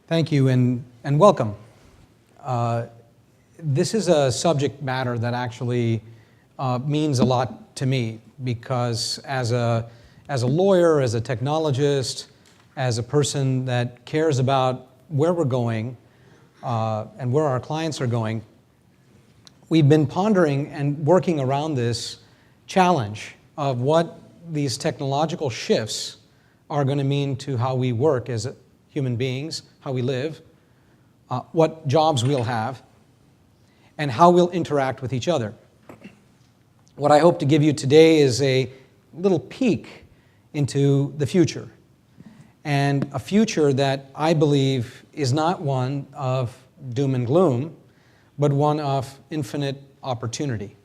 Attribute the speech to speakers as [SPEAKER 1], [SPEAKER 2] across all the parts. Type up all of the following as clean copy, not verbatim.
[SPEAKER 1] Thank you and welcome. This is a subject matter that actually means a lot to me because as a lawyer, as a technologist, as a person that cares about where we're going and where our clients are going, we've been pondering and working around this challenge of what these technological shifts are going to mean to how we work as human beings, how we live, what jobs we'll have, and how we'll interact with each other. What I hope to give you today is a little peek into the future, and a future that I believe is not one of doom and gloom, but one of infinite opportunity.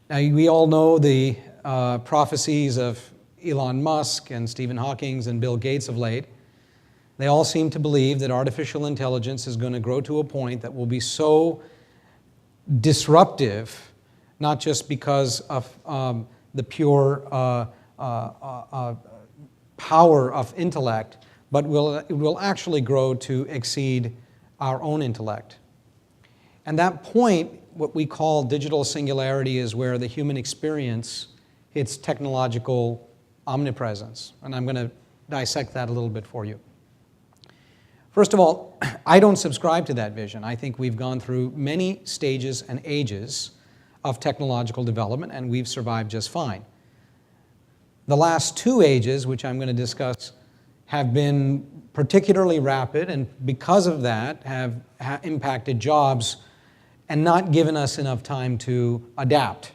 [SPEAKER 1] Now, we all know the prophecies of Elon Musk and Stephen Hawking and Bill Gates of late. They all seem to believe that artificial intelligence is going to grow to a point that will be so disruptive, not just because of the pure power of intellect, but it will actually grow to exceed our own intellect. And that point, what we call digital singularity, is where the human experience hits technological omnipresence. And I'm going to dissect that a little bit for you. First of all, I don't subscribe to that vision. I think we've gone through many stages and ages of technological development, and we've survived just fine. The last two ages, which I'm going to discuss, have been particularly rapid, and because of that have impacted jobs and not given us enough time to adapt.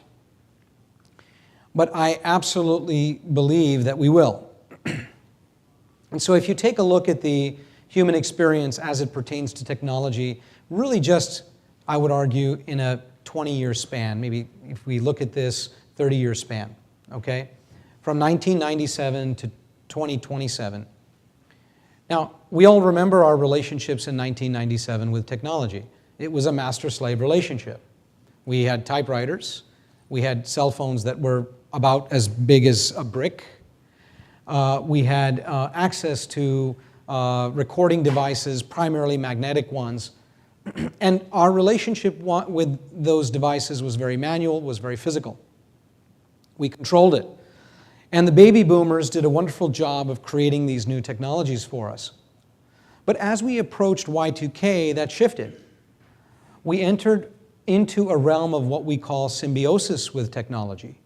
[SPEAKER 1] But I absolutely believe that we will. And so if you take a look at the human experience as it pertains to technology, really just, I would argue, in a 20-year span, maybe if we look at this 30-year span, okay? From 1997 to 2027. Now, we all remember our relationships in 1997 with technology. It was a master-slave relationship. We had typewriters. We had cell phones that were about as big as a brick. We had access to recording devices, primarily magnetic ones. And our relationship with those devices was very manual, was very physical. We controlled it. And the baby boomers did a wonderful job of creating these new technologies for us. But as we approached Y2K, that shifted. We entered into a realm of what we call symbiosis with technology.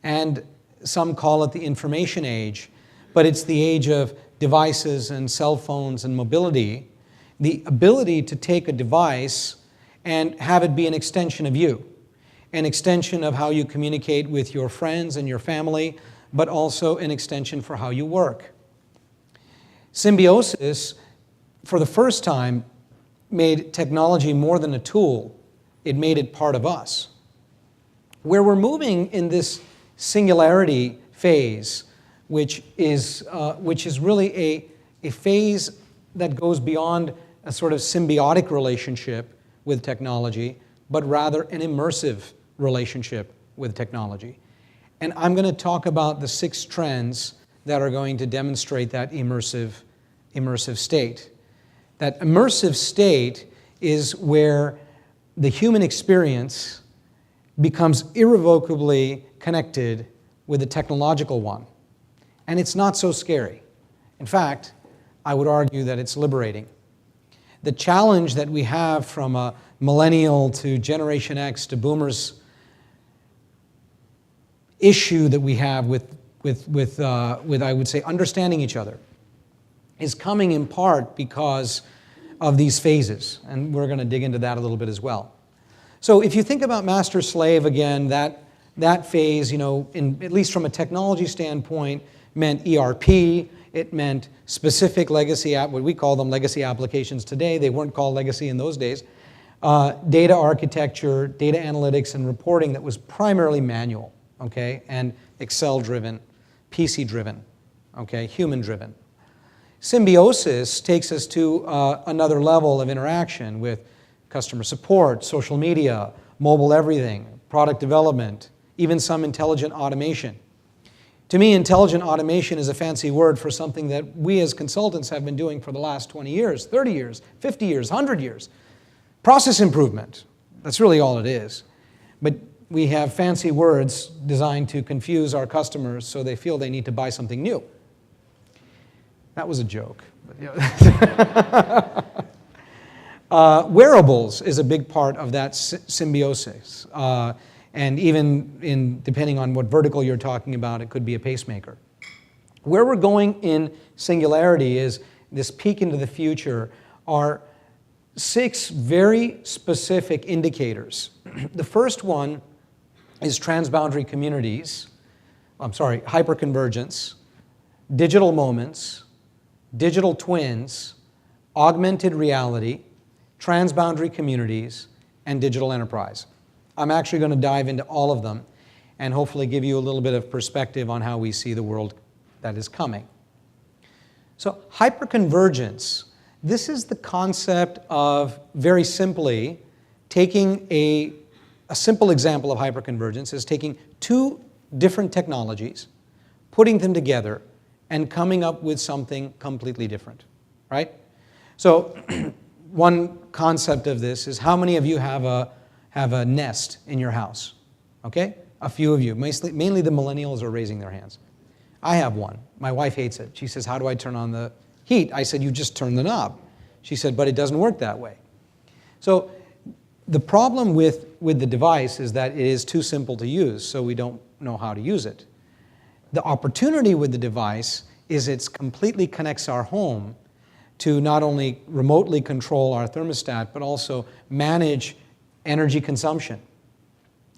[SPEAKER 1] And some call it the information age, but it's the age of devices and cell phones and mobility, the ability to take a device and have it be an extension of you, an extension of how you communicate with your friends and your family, but also an extension for how you work. Symbiosis, for the first time, made technology more than a tool. It made it part of us. Where we're moving in this singularity phase, which is really a phase that goes beyond a sort of symbiotic relationship with technology, but rather an immersive relationship with technology. And I'm going to talk about the 6 trends that are going to demonstrate that immersive state. That immersive state is where the human experience becomes irrevocably connected with the technological one. And it's not so scary. In fact, I would argue that it's liberating. The challenge that we have from a millennial to Generation X to boomers issue that we have with I would say, understanding each other is coming in part because of these phases. And we're going to dig into that a little bit as well. So if you think about master-slave again, that phase, at least from a technology standpoint, meant ERP. It meant specific legacy, what we call them legacy applications today. They weren't called legacy in those days. Data architecture, data analytics, and reporting that was primarily manual, okay, and Excel-driven, PC-driven, okay, human-driven. Symbiosis takes us to another level of interaction with customer support, social media, mobile everything, product development, even some intelligent automation. To me, intelligent automation is a fancy word for something that we as consultants have been doing for the last 20 years, 30 years, 50 years, 100 years. Process improvement, that's really all it is. But we have fancy words designed to confuse our customers so they feel they need to buy something new. That was a joke. Wearables is a big part of that symbiosis. And even depending on what vertical you're talking about, it could be a pacemaker. Where we're going in Singularity is this peek into the future are 6 very specific indicators. The first one is transboundary communities, hyperconvergence, digital moments, digital twins, augmented reality, transboundary communities, and digital enterprise. I'm actually going to dive into all of them and hopefully give you a little bit of perspective on how we see the world that is coming. So hyperconvergence, this is the concept of, very simply, taking a simple example of hyperconvergence is taking 2 different technologies, putting them together, and coming up with something completely different, right? So one concept of this is, how many of you have a Nest in your house? Okay? A few of you. Mainly the millennials are raising their hands. I have one. My wife hates it. She says, how do I turn on the heat? I said, you just turn the knob. She said, but it doesn't work that way. So the problem with the device is that it is too simple to use, so we don't know how to use it. The opportunity with the device is it completely connects our home to not only remotely control our thermostat, but also manage energy consumption.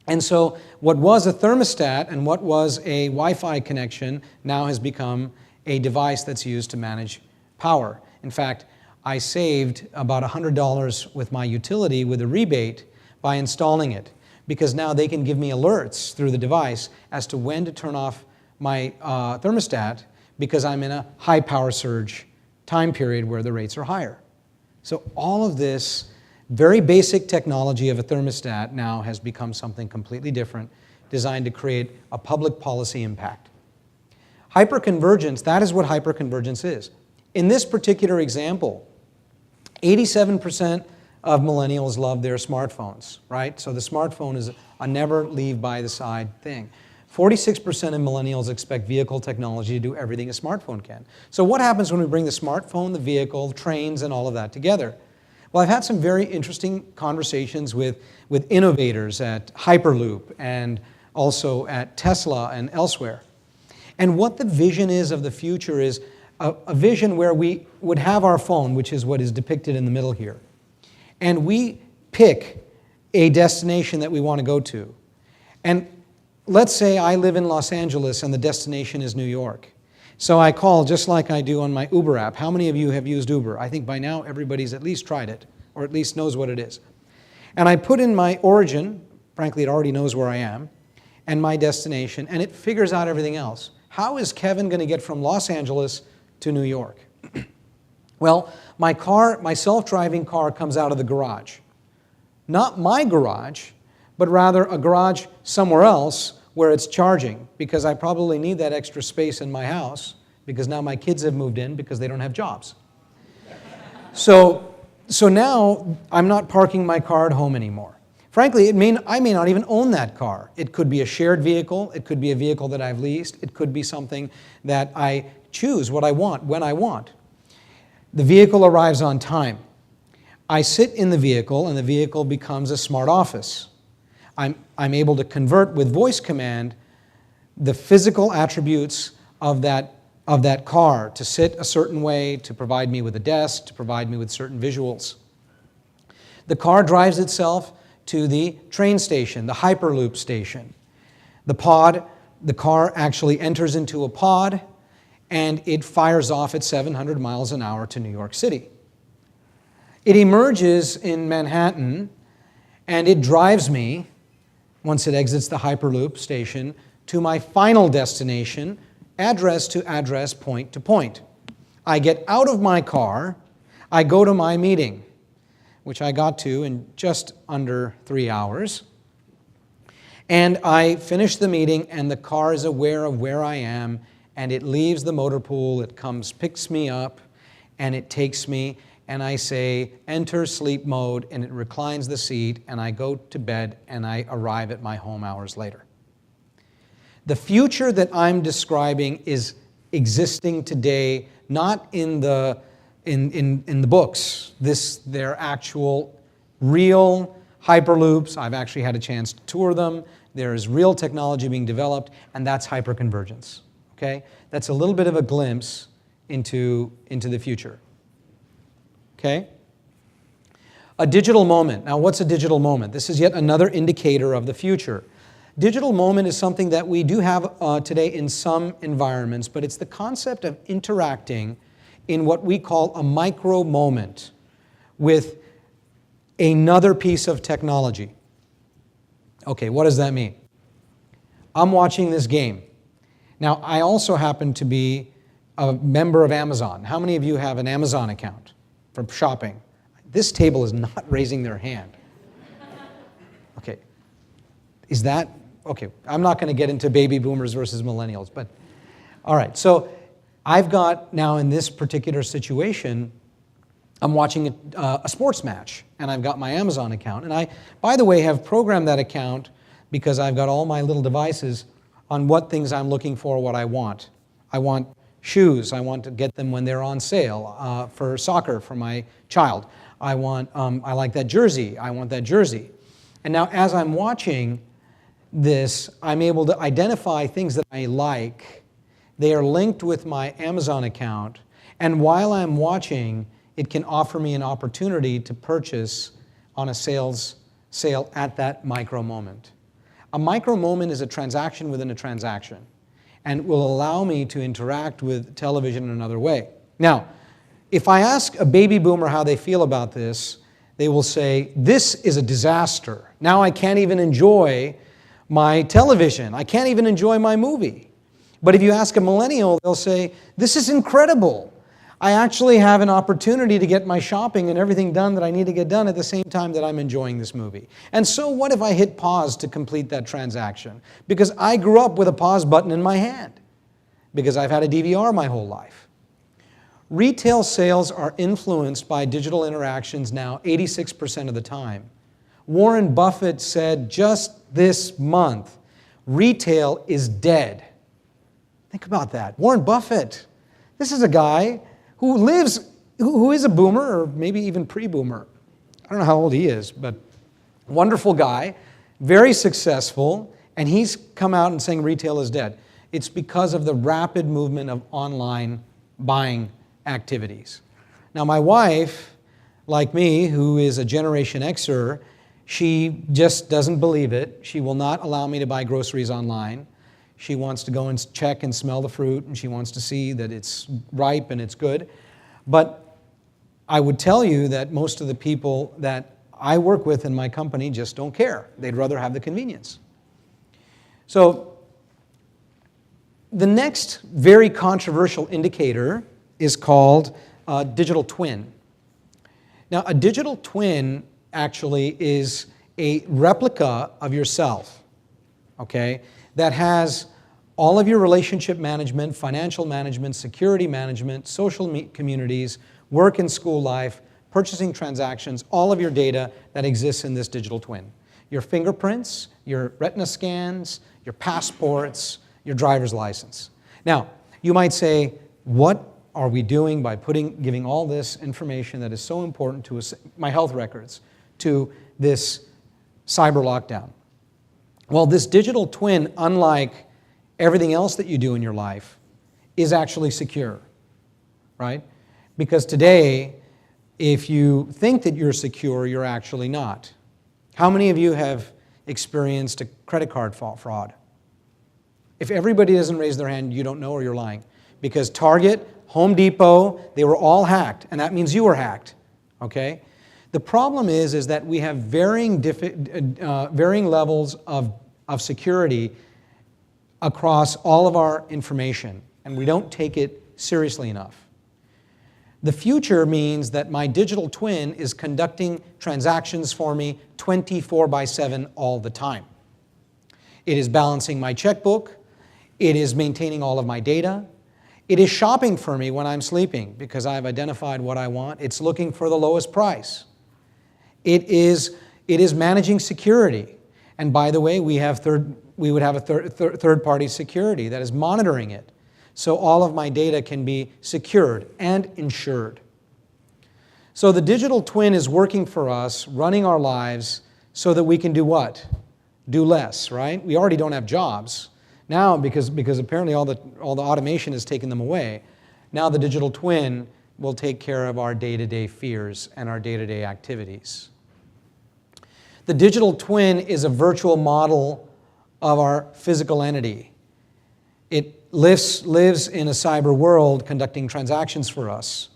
[SPEAKER 1] And so what was a thermostat and what was a Wi-Fi connection now has become a device that's used to manage power. In fact, I saved about $100 with my utility with a rebate by installing it, because now they can give me alerts through the device as to when to turn off my thermostat, because I'm in a high power surge time period where the rates are higher. So all of this very basic technology of a thermostat now has become something completely different, designed to create a public policy impact. Hyperconvergence, that is what hyperconvergence is. In this particular example, 87% of millennials love their smartphones, right? So the smartphone is a never leave by the side thing. 46% of millennials expect vehicle technology to do everything a smartphone can. So what happens when we bring the smartphone, the vehicle, trains, and all of that together? Well, I've had some very interesting conversations with innovators at Hyperloop and also at Tesla and elsewhere. And what the vision is of the future is a vision where we would have our phone, which is what is depicted in the middle here, and we pick a destination that we want to go to. And let's say I live in Los Angeles and the destination is New York. So I call just like I do on my Uber app. How many of you have used Uber? I think by now everybody's at least tried it, or at least knows what it is. And I put in my origin, frankly it already knows where I am, and my destination, and it figures out everything else. How is Kevin going to get from Los Angeles to New York? Well, my self-driving car comes out of the garage. Not my garage, but rather a garage somewhere else where it's charging, because I probably need that extra space in my house, because now my kids have moved in because they don't have jobs. So now I'm not parking my car at home anymore. Frankly, I may not even own that car. It could be a shared vehicle, it could be a vehicle that I've leased, it could be something that I choose what I want, when I want. The vehicle arrives on time. I sit in the vehicle, and the vehicle becomes a smart office. I'm able to convert with voice command the physical attributes of that car, to sit a certain way, to provide me with a desk, to provide me with certain visuals. The car drives itself to the train station, the Hyperloop station. The car actually enters into a pod, and it fires off at 700 miles an hour to New York City. It emerges in Manhattan, and it drives me, once it exits the Hyperloop station, to my final destination, address to address, point to point. I get out of my car, I go to my meeting, which I got to in just under 3 hours, And I finish the meeting, and the car is aware of where I am, and it leaves the motor pool, it comes, picks me up, and it takes me, and I say, enter sleep mode, and it reclines the seat, and I go to bed, and I arrive at my home hours later. The future that I'm describing is existing today, not in the books. They're actual, real hyperloops. I've actually had a chance to tour them. There is real technology being developed, and that's hyperconvergence. Okay? That's a little bit of a glimpse into the future. Okay? A digital moment. Now, what's a digital moment? This is yet another indicator of the future. Digital moment is something that we do have today in some environments, but it's the concept of interacting in what we call a micro moment with another piece of technology. Okay, what does that mean? I'm watching this game. Now, I also happen to be a member of Amazon. How many of you have an Amazon account for shopping? This table is not raising their hand. Okay, is that, okay, I'm not going to get into baby boomers versus millennials, but all right. So I've got now in this particular situation, I'm watching a sports match, and I've got my Amazon account. And I, by the way, have programmed that account because I've got all my little devices on what things I'm looking for, what I want. I want shoes. I want to get them when they're on sale for soccer for my child. I like that jersey. I want that jersey. And now as I'm watching this, I'm able to identify things that I like. They are linked with my Amazon account. And while I'm watching, it can offer me an opportunity to purchase on a sale at that micro moment. A micro moment is a transaction within a transaction, and will allow me to interact with television in another way. Now, if I ask a baby boomer how they feel about this, they will say, this is a disaster. Now I can't even enjoy my television. I can't even enjoy my movie. But if you ask a millennial, they'll say, this is incredible. I actually have an opportunity to get my shopping and everything done that I need to get done at the same time that I'm enjoying this movie. And so what if I hit pause to complete that transaction? Because I grew up with a pause button in my hand, because I've had a DVR my whole life. Retail sales are influenced by digital interactions now 86% of the time. Warren Buffett said just this month, retail is dead. Think about that. Warren Buffett. This is a guy who is a boomer, or maybe even pre-boomer. I don't know how old he is, but wonderful guy, very successful, and he's come out and saying retail is dead. It's because of the rapid movement of online buying activities. Now, my wife, like me, who is a Generation Xer, she just doesn't believe it. She will not allow me to buy groceries online. She wants to go and check and smell the fruit, and she wants to see that it's ripe and it's good. But I would tell you that most of the people that I work with in my company just don't care. They'd rather have the convenience. So the next very controversial indicator is called digital twin. Now, a digital twin actually is a replica of yourself, okay, that has all of your relationship management, financial management, security management, social communities, work and school life, purchasing transactions, all of your data that exists in this digital twin. Your fingerprints, your retina scans, your passports, your driver's license. Now, you might say, what are we doing by giving all this information that is so important to us, my health records, to this cyber lockdown? Well, this digital twin, unlike everything else that you do in your life, is actually secure, right? Because today, if you think that you're secure, you're actually not. How many of you have experienced a credit card fraud? If everybody doesn't raise their hand, you don't know or you're lying. Because Target, Home Depot, they were all hacked, and that means you were hacked, okay? The problem is that we have varying levels of security across all of our information, and we don't take it seriously enough. The future means that my digital twin is conducting transactions for me 24/7 all the time. It is balancing my checkbook. It is maintaining all of my data. It is shopping for me when I'm sleeping because I've identified what I want. It's looking for the lowest price. It is managing security. And by the way, we would have a third-party security that is monitoring it. So all of my data can be secured and insured. So the digital twin is working for us, running our lives so that we can do what? Do less, right? We already don't have jobs. Now, because apparently all the automation has taken them away, now the digital twin will take care of our day-to-day fears and our day-to-day activities. The digital twin is a virtual model of our physical entity. It lives in a cyber world conducting transactions for us.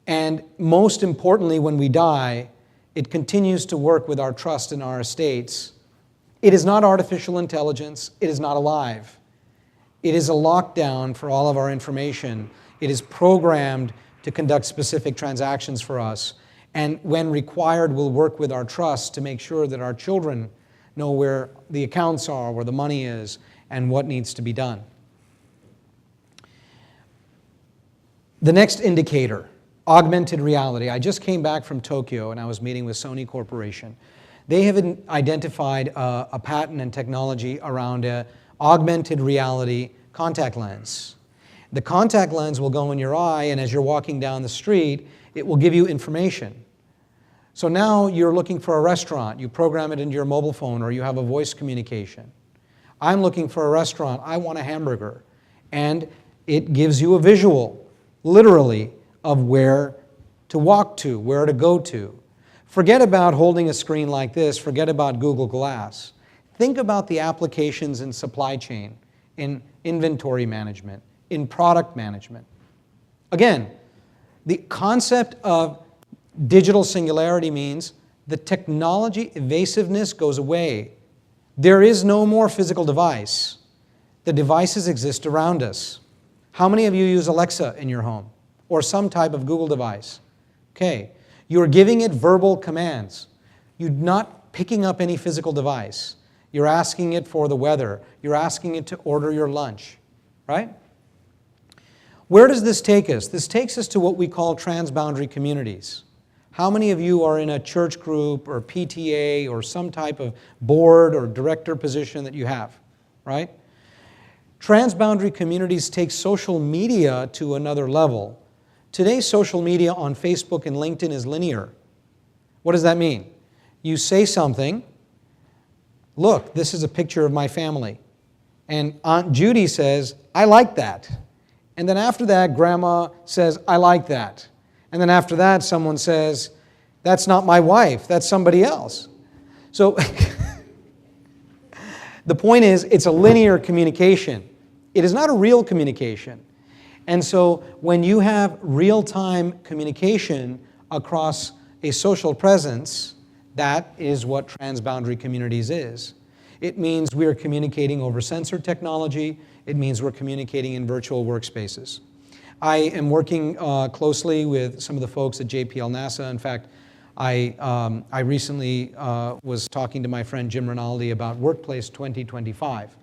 [SPEAKER 1] And most importantly, when we die, it continues to work with our trust in our estates. It is not artificial intelligence. It is not alive. It is a lockdown for all of our information. It is programmed to conduct specific transactions for us. And when required, will work with our trust to make sure that our children know where the accounts are, where the money is, and what needs to be done. The next indicator, augmented reality. I just came back from Tokyo and I was meeting with Sony Corporation. They have identified a patent and technology around an augmented reality contact lens. The contact lens will go in your eye, and as you're walking down the street, it will give you information. So now you're looking for a restaurant. You program it into your mobile phone, or you have a voice communication. I'm looking for a restaurant. I want a hamburger. And it gives you a visual, literally, of where to walk to, where to go to. Forget about holding a screen like this. Forget about Google Glass. Think about the applications in supply chain, in inventory management, in product management. Again, the concept of digital singularity means the technology evasiveness goes away. There is no more physical device. The devices exist around us. How many of you use Alexa in your home or some type of Google device? Okay. You're giving it verbal commands. You're not picking up any physical device. You're asking it for the weather. You're asking it to order your lunch, right? Where does this take us? This takes us to what we call transboundary communities. How many of you are in a church group or PTA or some type of board or director position that you have, right? Transboundary communities take social media to another level. Today, social media on Facebook and LinkedIn is linear. What does that mean? You say something, look, this is a picture of my family. And Aunt Judy says, I like that. And then after that, Grandma says, I like that. And then after that, someone says, that's not my wife, that's somebody else. So the point is, it's a linear communication. It is not a real communication. And so when you have real-time communication across a social presence, that is what transboundary communities is. It means we are communicating over sensor technology. It means we're communicating in virtual workspaces. I am working closely with some of the folks at JPL NASA. In fact, I recently was talking to my friend Jim Rinaldi about Workplace 2025.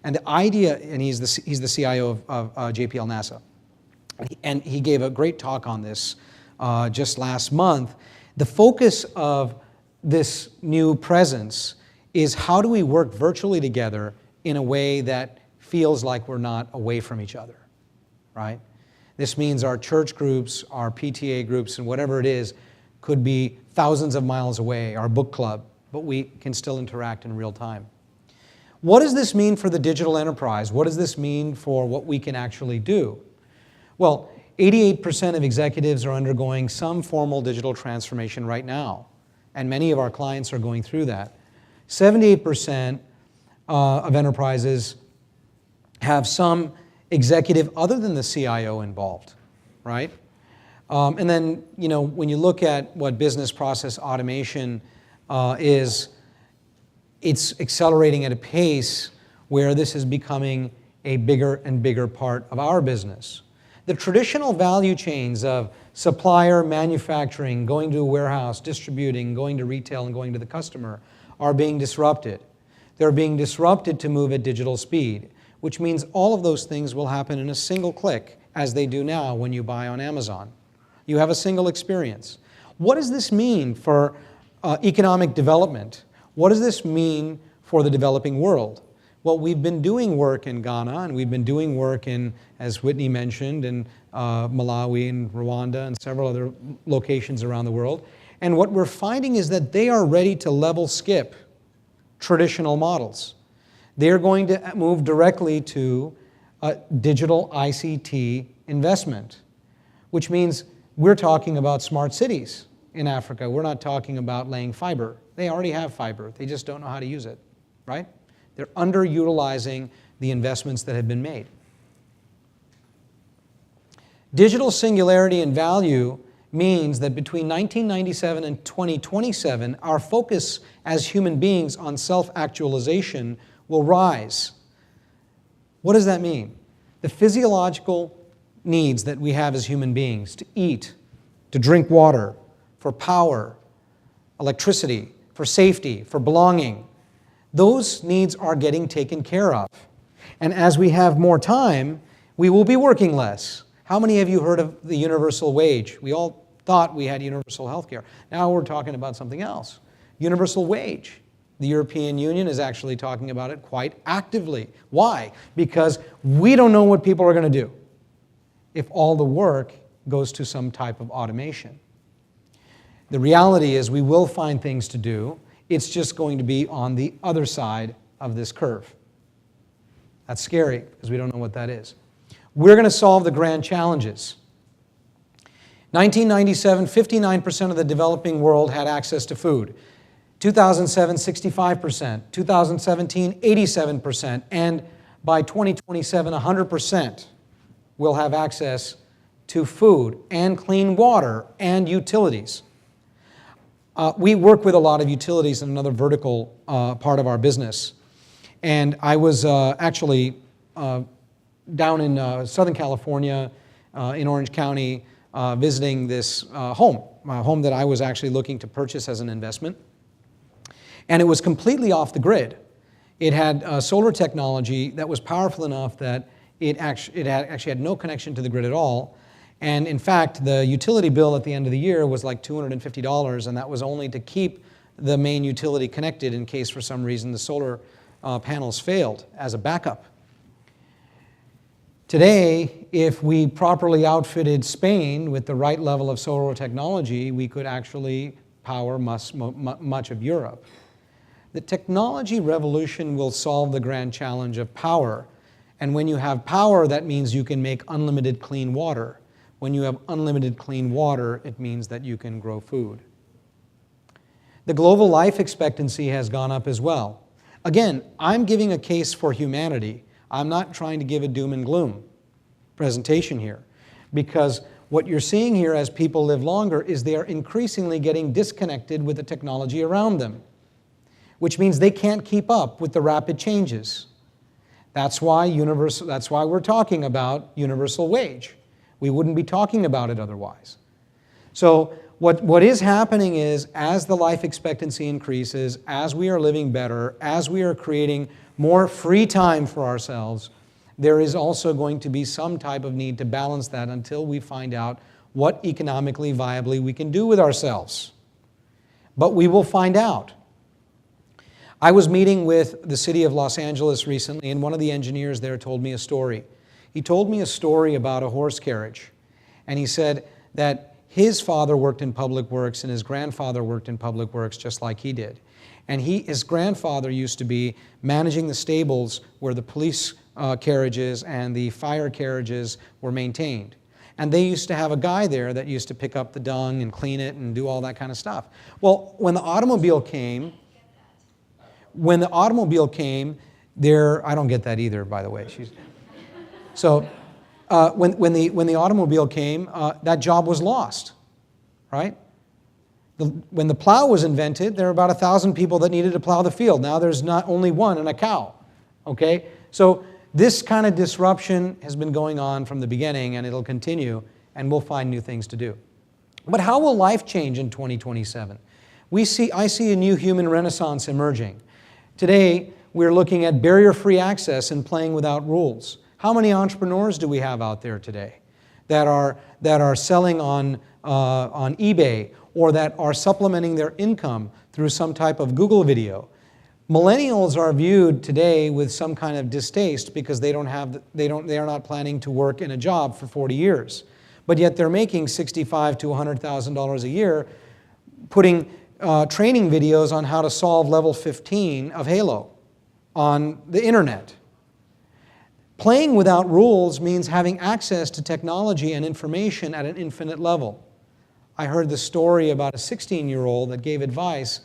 [SPEAKER 1] And the idea, and he's the CIO of JPL NASA, and he gave a great talk on this just last month. The focus of this new presence is how do we work virtually together in a way that feels like we're not away from each other, right? This means our church groups, our PTA groups, and whatever it is, could be thousands of miles away, our book club, but we can still interact in real time. What does this mean for the digital enterprise? What does this mean for what we can actually do? Well, 88% of executives are undergoing some formal digital transformation right now, and many of our clients are going through that. 78% of enterprises have some executive other than the CIO involved, right? And then, when you look at what business process automation is, it's accelerating at a pace where this is becoming a bigger and bigger part of our business. The traditional value chains of supplier, manufacturing, going to a warehouse, distributing, going to retail, and going to the customer are being disrupted. They're being disrupted to move at digital speed, which means all of those things will happen in a single click, as they do now when you buy on Amazon. You have a single experience. What does this mean for economic development? What does this mean for the developing world? Well, we've been doing work in Ghana, and we've been doing work in, as Whitney mentioned, in Malawi and Rwanda and several other locations around the world. And what we're finding is that they are ready to level skip traditional models. They're going to move directly to digital ICT investment, which means we're talking about smart cities in Africa. We're not talking about laying fiber. They already have fiber. They just don't know how to use it, right? They're underutilizing the investments that have been made. Digital singularity and value means that between 1997 and 2027, our focus as human beings on self-actualization will rise. What does that mean? The physiological needs that we have as human beings, to eat, to drink water, for power, electricity, for safety, for belonging, those needs are getting taken care of. And as we have more time, we will be working less. How many of you heard of the universal wage? We all thought we had universal health care. Now we're talking about something else. Universal wage. The European Union is actually talking about it quite actively. Why? Because we don't know what people are going to do if all the work goes to some type of automation. The reality is we will find things to do. It's just going to be on the other side of this curve. That's scary because we don't know what that is. We're going to solve the grand challenges. 1997, 59% of the developing world had access to food. 2007, 65%. 2017, 87%. And by 2027, 100% will have access to food and clean water and utilities. We work with a lot of utilities in another vertical part of our business. And I was actually down in Southern California, in Orange County, visiting this home that I was actually looking to purchase as an investment. And it was completely off the grid. It had solar technology that was powerful enough that it actually had no connection to the grid at all. And in fact, the utility bill at the end of the year was like $250, and that was only to keep the main utility connected in case for some reason the solar panels failed as a backup. Today, if we properly outfitted Spain with the right level of solar technology, we could actually power much of Europe. The technology revolution will solve the grand challenge of power. And when you have power, that means you can make unlimited clean water. When you have unlimited clean water, it means that you can grow food. The global life expectancy has gone up as well. Again, I'm giving a case for humanity. I'm not trying to give a doom and gloom presentation here, because what you're seeing here as people live longer is they are increasingly getting disconnected with the technology around them, which means they can't keep up with the rapid changes. That's why we're talking about universal wage. We wouldn't be talking about it otherwise. So what is happening is, as the life expectancy increases, as we are living better, as we are creating more free time for ourselves, there is also going to be some type of need to balance that until we find out what economically viably we can do with ourselves. But we will find out. I was meeting with the city of Los Angeles recently, and one of the engineers there told me a story. He told me a story about a horse carriage. And he said that his father worked in public works and his grandfather worked in public works just like he did. And his grandfather used to be managing the stables where the police carriages and the fire carriages were maintained. And they used to have a guy there that used to pick up the dung and clean it and do all that kind of stuff. Well, when the automobile came, there, I don't get that either, by the way. So when the automobile came, that job was lost, right? When the plow was invented, there were about 1,000 people that needed to plow the field. Now there's not only one and a cow, okay? So this kind of disruption has been going on from the beginning, and it'll continue, and we'll find new things to do. But how will life change in 2027? I see a new human renaissance emerging. Today, we're looking at barrier-free access and playing without rules. How many entrepreneurs do we have out there today that are selling on eBay or that are supplementing their income through some type of Google video? Millennials are viewed today with some kind of distaste because they are not planning to work in a job for 40 years. But yet they're making $65,000 to $100,000 a year putting training videos on how to solve level 15 of Halo on the internet. Playing without rules means having access to technology and information at an infinite level. I heard the story about a 16-year-old that gave advice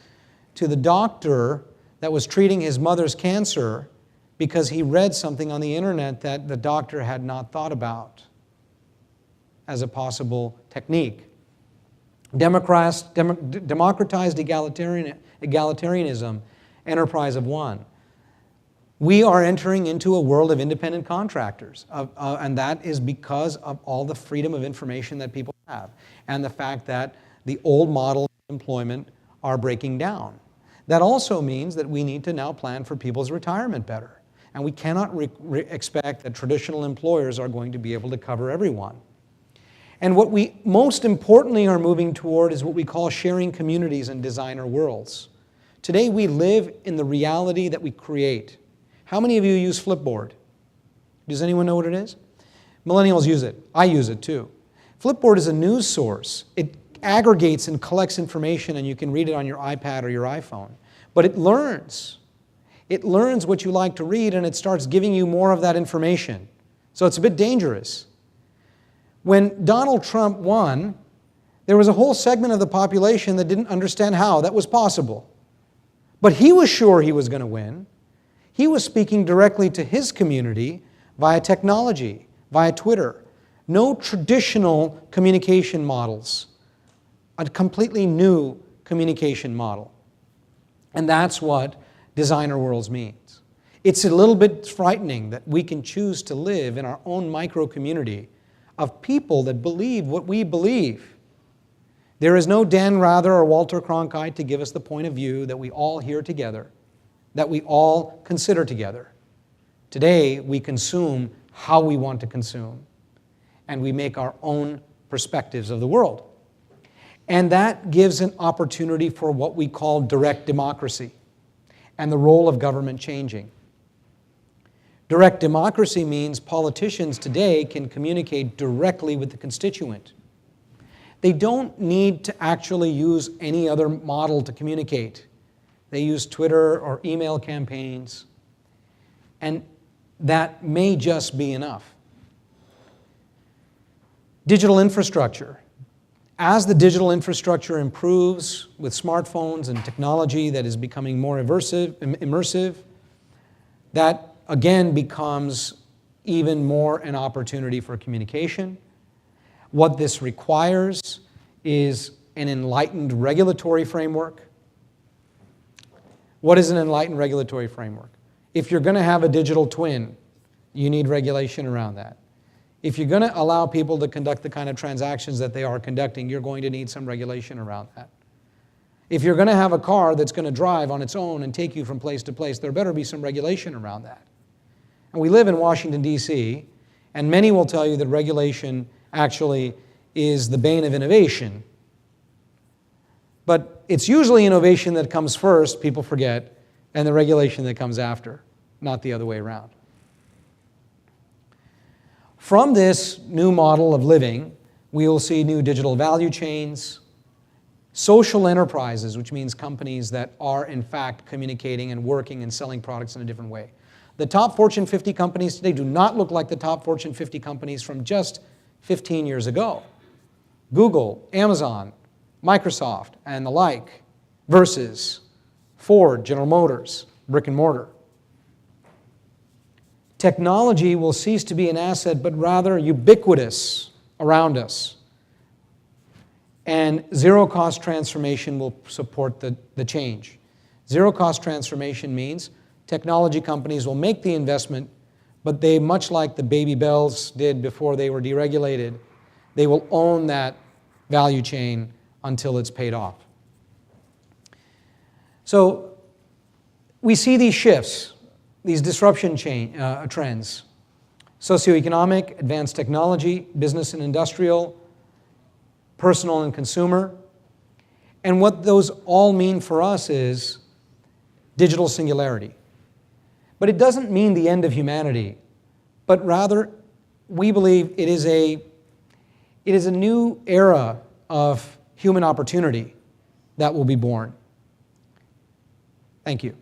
[SPEAKER 1] to the doctor that was treating his mother's cancer because he read something on the internet that the doctor had not thought about as a possible technique. Democratized egalitarianism, enterprise of one. We are entering into a world of independent contractors, and that is because of all the freedom of information that people have, and the fact that the old model of employment are breaking down. That also means that we need to now plan for people's retirement better, and we cannot expect that traditional employers are going to be able to cover everyone. And what we most importantly are moving toward is what we call sharing communities and designer worlds. Today we live in the reality that we create. How many of you use Flipboard? Does anyone know what it is? Millennials use it. I use it too. Flipboard is a news source. It aggregates and collects information and you can read it on your iPad or your iPhone. But it learns. It learns what you like to read and it starts giving you more of that information. So it's a bit dangerous. When Donald Trump won, there was a whole segment of the population that didn't understand how that was possible. But he was sure he was going to win. He was speaking directly to his community via technology, via Twitter. No traditional communication models. A completely new communication model. And that's what designer worlds means. It's a little bit frightening that we can choose to live in our own micro community of people that believe what we believe. There is no Dan Rather or Walter Cronkite to give us the point of view that we all hear together, that we all consider together. Today, we consume how we want to consume, and we make our own perspectives of the world. And that gives an opportunity for what we call direct democracy and the role of government changing. Direct democracy means politicians today can communicate directly with the constituent. They don't need to actually use any other model to communicate. They use Twitter or email campaigns, and that may just be enough. Digital infrastructure. As the digital infrastructure improves with smartphones and technology that is becoming more immersive, that again becomes even more an opportunity for communication. What this requires is an enlightened regulatory framework. What is an enlightened regulatory framework? If you're going to have a digital twin, you need regulation around that. If you're going to allow people to conduct the kind of transactions that they are conducting, you're going to need some regulation around that. If you're going to have a car that's going to drive on its own and take you from place to place, there better be some regulation around that. And we live in Washington, D.C., and many will tell you that regulation actually is the bane of innovation. But it's usually innovation that comes first, people forget, and the regulation that comes after, not the other way around. From this new model of living, we will see new digital value chains, social enterprises, which means companies that are in fact communicating and working and selling products in a different way. The top Fortune 50 companies today do not look like the top Fortune 50 companies from just 15 years ago. Google, Amazon, Microsoft, and the like, versus Ford, General Motors, brick and mortar. Technology will cease to be an asset, but rather ubiquitous around us. And zero-cost transformation will support the change. Zero-cost transformation means technology companies will make the investment, but they, much like the baby bells did before they were deregulated, they will own that value chain until it's paid off. So we see these shifts. these disruption trends, socioeconomic, advanced technology, business and industrial, personal and consumer. And what those all mean for us is digital singularity. But it doesn't mean the end of humanity, but rather we believe it is a new era of human opportunity that will be born. Thank you.